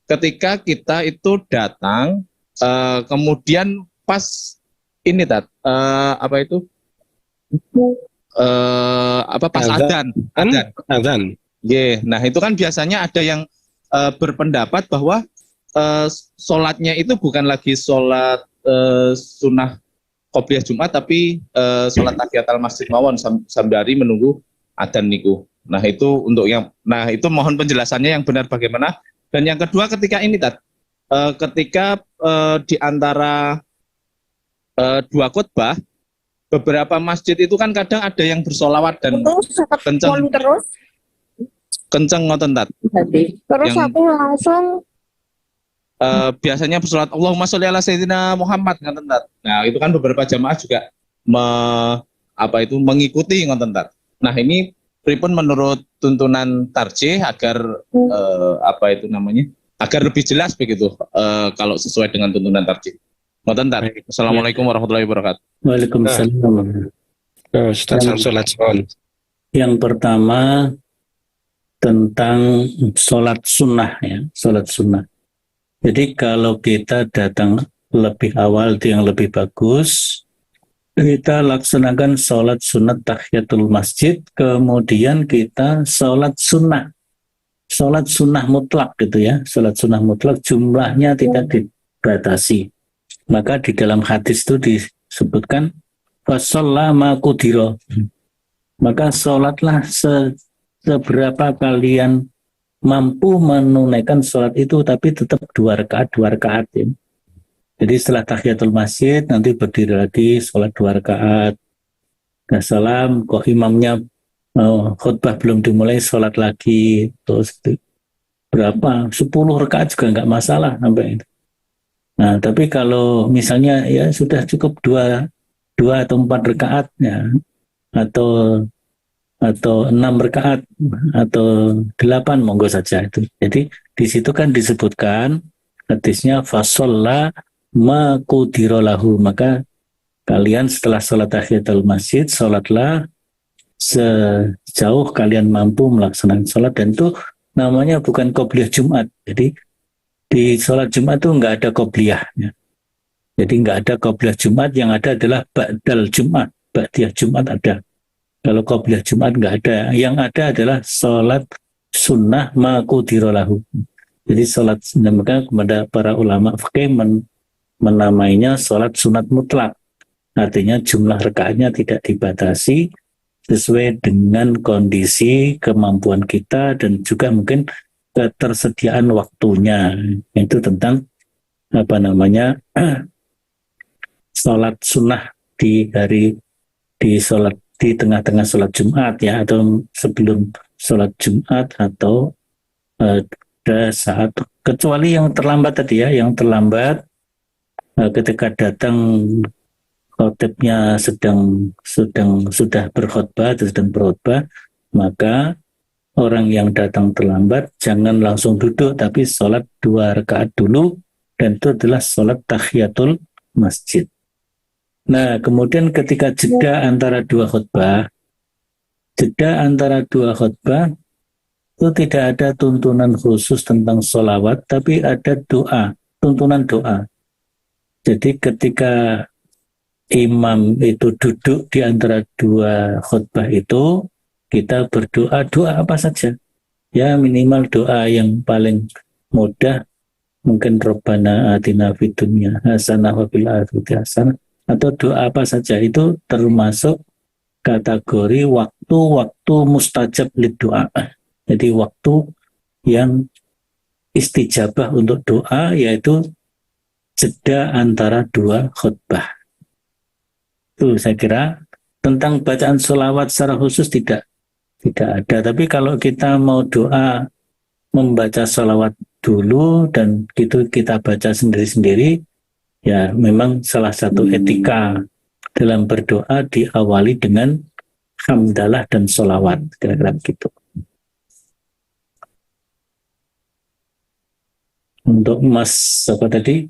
ketika kita itu datang, kemudian pas ini pas adzan. Nah itu kan biasanya ada yang berpendapat bahwa sholatnya itu bukan lagi sholat sunnah qobliyah Jumat, tapi sholat tahiyatul masjid mawon sambari menunggu adzan niku. Nah itu mohon penjelasannya yang benar bagaimana. Dan yang kedua ketika ini ketika di antara 2 khutbah, beberapa masjid itu kan kadang ada yang bersolawat dan kenceng ngoten Tat. Terus aku langsung biasanya bersolat Allahumma sholli ala sayyidina Muhammad ngoten Tat. Nah, itu kan beberapa jamaah juga mengikuti ngoten Tat. Nah, ini pripun menurut tuntunan tarjih agar agar lebih jelas begitu kalau sesuai dengan tuntunan tarjih. Ngoten Tat. Assalamualaikum warahmatullahi wabarakatuh. Waalaikumsalam. Ustaz Samsul Ajmon. Yang pertama tentang sholat sunnah ya, sholat sunnah. Jadi kalau kita datang lebih awal itu yang lebih bagus, kita laksanakan sholat sunat tahiyatul masjid, kemudian kita sholat sunnah mutlak gitu ya, sholat sunnah mutlak jumlahnya tidak dibatasi. Maka di dalam hadis itu disebutkan fasalla ma qudira. Maka sholatlah seberapa kalian mampu menunaikan sholat itu, tapi tetap 2 rakaat ya. Jadi setelah tahiyatul masjid nanti berdiri lagi sholat 2 rakaat. Nah, salam kok imamnya khutbah belum dimulai sholat lagi, terus berapa 10 rakaat juga nggak masalah sampai itu. Nah tapi kalau misalnya ya sudah cukup 2 atau 4 rakaat ya, atau 6 rakaat atau 8 monggo saja itu. Jadi di situ kan disebutkan hadisnya fasalla ma qudira lahu, maka kalian setelah salat tahiyatul masjid salatlah sejauh kalian mampu melaksanakan salat, dan itu namanya bukan qobliyah Jumat. Jadi di salat Jumat itu enggak ada qobliyah ya. Jadi enggak ada qobliyah Jumat, yang ada adalah ba'dal Jumat, ba'diyah Jumat ada. Kalau qobliyah Jumat enggak ada, yang ada adalah sholat sunnah ma qudira lahu. Jadi sholat sunnah, maka kepada para ulama fikih menamainya sholat sunat mutlak. Artinya jumlah rakaatnya tidak dibatasi sesuai dengan kondisi kemampuan kita dan juga mungkin ketersediaan waktunya. Itu tentang sholat sunnah di sholat di tengah-tengah sholat Jumat ya, atau sebelum sholat Jumat, atau saat, kecuali yang terlambat tadi ya, yang terlambat ketika datang khotibnya sudah berkhutbah atau sedang berkhutbah, maka orang yang datang terlambat jangan langsung duduk, tapi sholat 2 rakaat dulu, dan itu adalah sholat tahiyatul masjid. Nah, kemudian ketika jeda antara 2 khutbah itu tidak ada tuntunan khusus tentang sholawat, tapi ada doa, tuntunan doa. Jadi ketika imam itu duduk di antara 2 khutbah itu, kita berdoa, doa apa saja. Ya minimal doa yang paling mudah, mungkin Rabbana atina fid dunya hasanah wa fil akhirati hasanah, atau doa apa saja. Itu termasuk kategori waktu mustajab lid doa. Jadi waktu yang istijabah untuk doa, yaitu jeda antara 2 khutbah. Itu saya kira. Tentang bacaan sholawat secara khusus tidak. Tidak ada. Tapi kalau kita mau doa membaca sholawat dulu dan gitu kita baca sendiri-sendiri, ya memang salah satu etika dalam berdoa diawali dengan hamdalah dan sholawat, kira-kira begitu. Untuk Mas apa tadi?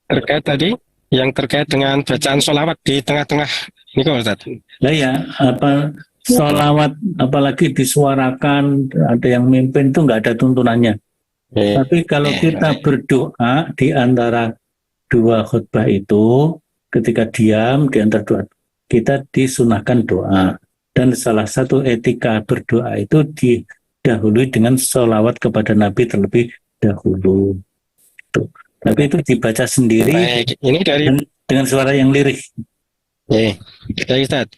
Terkait tadi, yang terkait dengan bacaan sholawat di tengah-tengah, ini kok Ustaz? Lah ya, apa sholawat apalagi disuarakan, ada yang mimpin itu nggak ada tuntunannya. Tapi kalau kita berdoa di antara dua khutbah itu, ketika diam di antara dua, kita disunahkan doa. Dan salah satu etika berdoa itu didahului dengan sholawat kepada Nabi terlebih dahulu. Tuh. Tapi itu dibaca sendiri. Baik, ini dari dengan suara yang lirih. Baik Ustaz.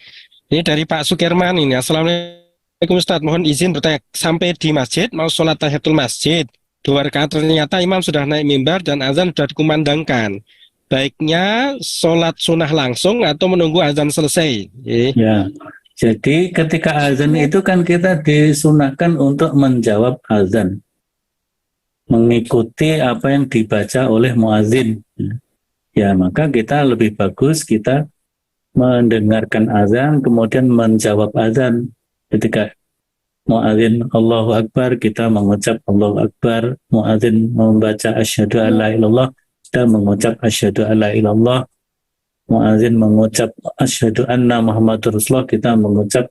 Ini dari Pak Sukirman ini. Assalamualaikum Ustaz, mohon izin bertanya. Sampai di masjid, mau sholat tahiyatul masjid, 2 rakaat ternyata imam sudah naik mimbar dan azan sudah dikumandangkan. Baiknya sholat sunnah langsung atau menunggu azan selesai? Ya, jadi ketika azan itu kan kita disunahkan untuk menjawab azan, mengikuti apa yang dibaca oleh muazin. Ya, maka kita lebih bagus kita mendengarkan azan, kemudian menjawab azan. Ketika muadzin Allahu Akbar, kita mengucap Allahu Akbar. Muadzin membaca asyhadu an la ilallah, kita mengucap asyhadu an la ilallah. Muadzin mengucap asyhadu anna Muhammadur Rasulullah, kita mengucap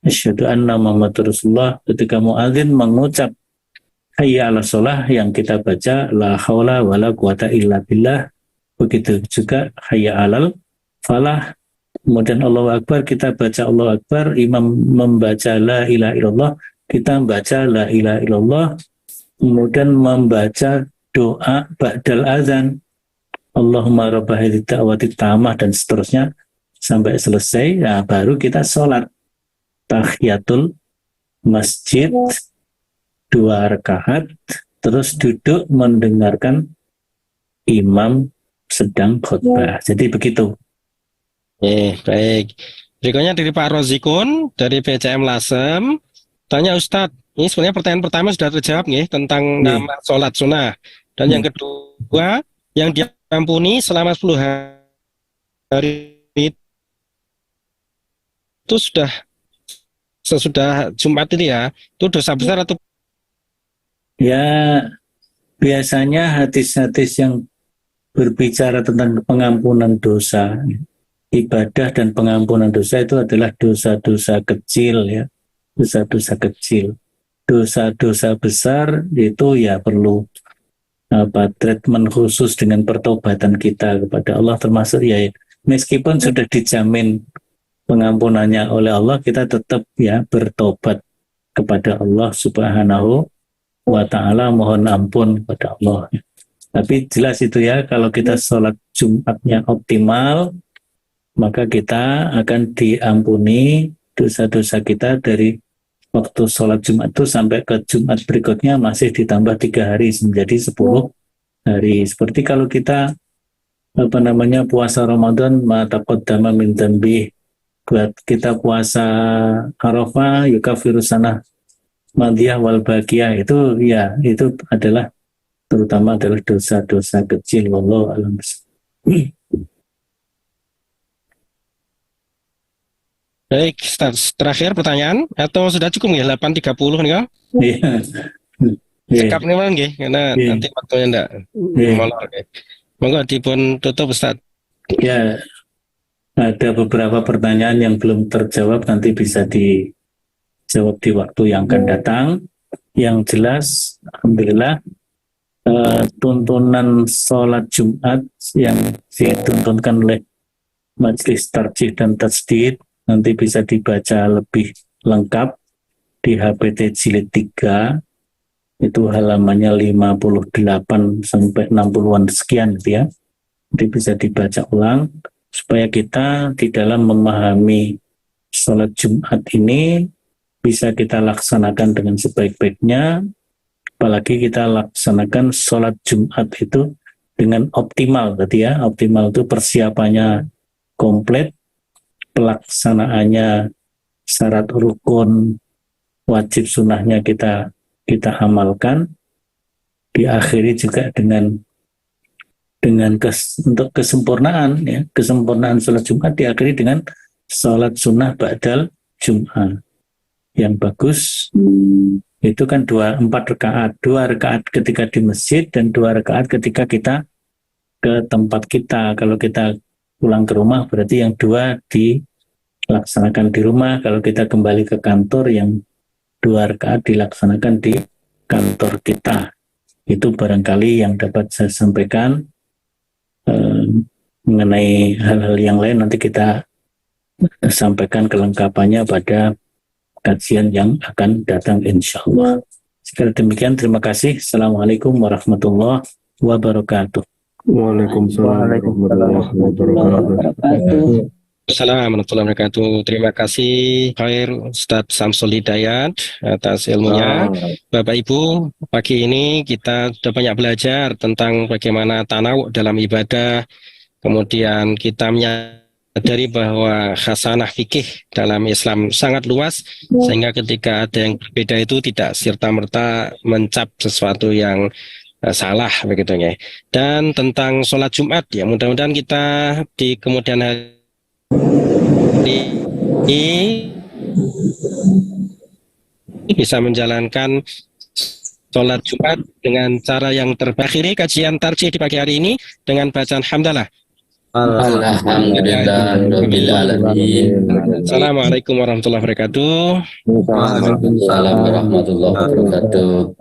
asyhadu anna Muhammadur Rasulullah. Ketika muadzin mengucap hayya 'alas shalah, yang kita baca la haula wala quwata illa billah. Begitu juga hayya 'alal falah. Kemudian Allahu Akbar, kita baca Allahu Akbar, imam membaca la ilaha illallah, kita membaca la ilaha illallah, kemudian membaca doa ba'dal azan, Allahumma rabba hadhihi da'wati tammah, dan seterusnya sampai selesai. Nah, baru kita sholat tahiyatul masjid 2 rakaat, terus duduk mendengarkan imam sedang khutbah. Jadi begitu. Baik. Berikutnya dari Pak Rozikun dari PCM Lasem. Tanya Ustadz, ini sebenarnya pertanyaan pertama sudah terjawab nih tentang nama sholat sunnah. Dan yang kedua, yang diampuni selama 10 hari itu sudah sesudah Jumat ini ya, itu dosa besar atau? Ya, biasanya hadis-hadis yang berbicara tentang pengampunan dosa, ibadah dan pengampunan dosa itu adalah dosa-dosa kecil ya, dosa-dosa kecil. Dosa-dosa besar itu ya perlu treatment khusus dengan pertobatan kita kepada Allah, termasuk ya meskipun sudah dijamin pengampunannya oleh Allah, kita tetap ya bertobat kepada Allah Subhanahu wa ta'ala, mohon ampun kepada Allah. Tapi jelas itu ya, kalau kita sholat Jumatnya optimal, maka kita akan diampuni dosa-dosa kita dari waktu sholat Jumat itu sampai ke Jumat berikutnya masih ditambah 3 hari menjadi 10 hari. Seperti kalau kita puasa Ramadan, ma taqaddama min dzambi, buat kita puasa Arafah yukaffiru sanah madiyah wal baqiyah, itu ya itu adalah terutama adalah dosa-dosa kecil. Wallahu a'lam. Baik, terakhir pertanyaan atau sudah cukup ya 8.30 nih kan? Iya. Sekap nih Bang nggih, karena nanti waktunya ndak molor. Monggo dipun tutup Ustaz. Ya, ada beberapa pertanyaan yang belum terjawab, nanti bisa dijawab di waktu yang akan datang. Yang jelas, alhamdulillah, tuntunan sholat Jumat yang dituntunkan oleh Majelis Tarjih dan Tajdid nanti bisa dibaca lebih lengkap di HPT Jilid 3, itu halamannya 58 sampai 60-an sekian gitu ya. Jadi bisa dibaca ulang supaya kita di dalam memahami sholat Jumat ini bisa kita laksanakan dengan sebaik-baiknya, apalagi kita laksanakan sholat Jumat itu dengan optimal tadi ya. Optimal itu persiapannya komplit, pelaksanaannya, syarat rukun, wajib sunnahnya kita amalkan. Diakhiri juga untuk kesempurnaan, ya, kesempurnaan sholat Jumat diakhiri dengan sholat sunnah ba'dal Jum'ah. Yang bagus itu kan 4 rakaat, 2 rakaat ketika di masjid dan 2 rakaat ketika kita ke tempat kita. Kalau kita pulang ke rumah berarti yang 2 dilaksanakan di rumah. Kalau kita kembali ke kantor yang 2 rakaat dilaksanakan di kantor kita. Itu barangkali yang dapat saya sampaikan. Mengenai hal-hal yang lain nanti kita sampaikan kelengkapannya pada kajian yang akan datang insyaallah. Sekali demikian, terima kasih. Assalamualaikum warahmatullahi wabarakatuh. Waalaikumsalam warahmatullahi wabarakatuh. Assalamualaikum warahmatullahi wabarakatuh. Terima kasih Khair Ustadz Samsul Hidayat atas ilmunya. Bapak Ibu, pagi ini kita sudah banyak belajar tentang bagaimana tanawuk dalam ibadah. Kemudian kita menyadari bahwa khasanah fikih dalam Islam sangat luas, sehingga ketika ada yang berbeda itu tidak serta-merta mencap sesuatu yang salah begitu ya. Dan tentang sholat Jumat, ya mudah-mudahan kita di kemudian hari ini bisa menjalankan sholat Jumat dengan cara yang terbaik. Akhiri kajian tarjih di pagi hari ini dengan bacaan hamdalah. Alhamdulillahirabbil alamin. Assalamualaikum warahmatullahi wabarakatuh. Waalaikumsalam warahmatullahi wabarakatuh.